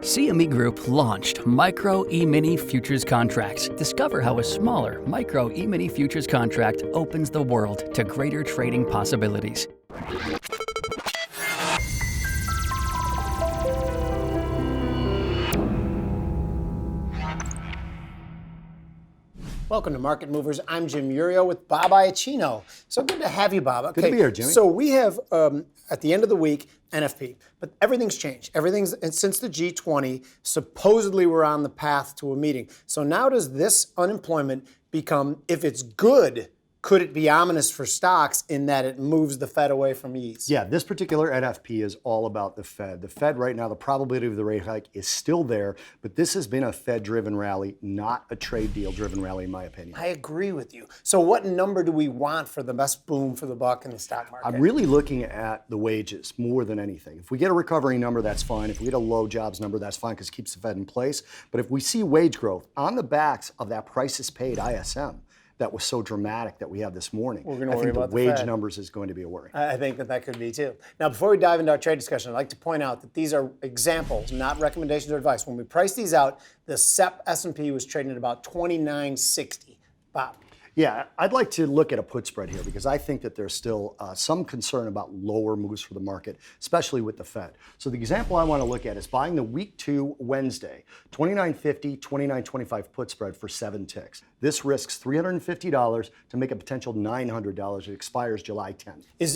CME Group launched Micro E-mini Futures Contracts. Discover how a smaller Micro E-mini Futures contract opens the world to greater trading possibilities. Welcome to Market Movers. I'm Jim Urio with Bob Iacchino. So good to have you, Bob. Okay. Good to be here, Jimmy. So we have, at the end of the week, NFP. But everything's changed. Since the G20, supposedly we're on the path to a meeting. So now does this unemployment become, if it's good, could it be ominous for stocks in that it moves the Fed away from ease? Yeah, this particular NFP is all about the Fed. The Fed right now, the probability of the rate hike is still there, but this has been a Fed-driven rally, not a trade deal-driven rally, in my opinion. I agree with you. So what number do we want for the best boom for the buck in the stock market? I'm really looking at the wages more than anything. If we get a recovery number, that's fine. If we get a low jobs number, that's fine because it keeps the Fed in place. But if we see wage growth on the backs of that prices paid ISM, that was so dramatic that we have this morning, I think the wage numbers is going to be a worry. I think that could be too. Now, before we dive into our trade discussion, I'd like to point out that these are examples, not recommendations or advice. When we price these out, the SEP S&P was trading at about 29.60. Bob. Yeah, I'd like to look at a put spread here because I think that there's still some concern about lower moves for the market, especially with the Fed. So the example I want to look at is buying the week 2 Wednesday, 29.50, 29.25 put spread for 7 ticks. This risks $350 to make a potential $900. It expires July 10th. Is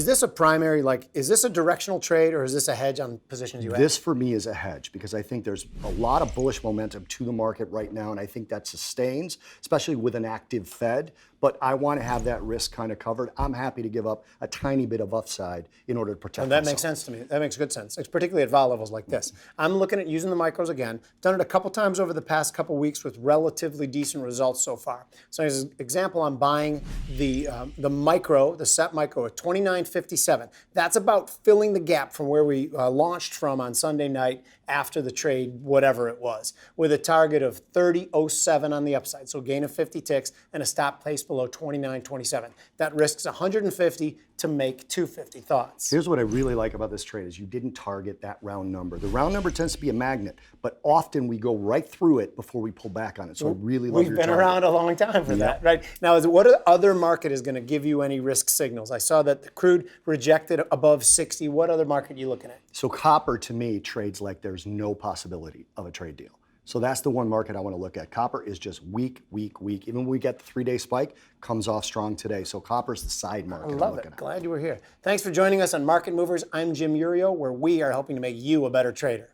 this a primary, is this a directional trade or is this a hedge on positions you have? This for me is a hedge because I think there's a lot of bullish momentum to the market right now, and I think that sustains, especially with an active Fed. But I want to have that risk kind of covered. I'm happy to give up a tiny bit of upside in order to protect and that myself. Makes sense to me. That makes good sense. It's particularly at vol levels like this. I'm looking at using the micros again. Done it a couple times over the past couple weeks with relatively decent results so far. So as an example, I'm buying the micro, the SEP micro at 29.57. That's about filling the gap from where we launched from on Sunday night after the trade, whatever it was, with a target of 30.07 on the upside. So gain of 50 ticks and a stop place below 29.27. That risks 150 to make 250. Thoughts? Here's what I really like about this trade is you didn't target that round number. The round number tends to be a magnet, but often we go right through it before we pull back on it. So I really love your target. We've been around a long time for that, right? Now, what other market is going to give you any risk signals? I saw that the crude rejected above 60. What other market are you looking at? So copper, to me, trades like there's no possibility of a trade deal. So that's the one market I want to look at. Copper is just weak. Even when we get the 3-day spike, comes off strong today. So copper's the side market I love it. Glad you were here. Thanks for joining us on Market Movers. I'm Jim Urio, where we are helping to make you a better trader.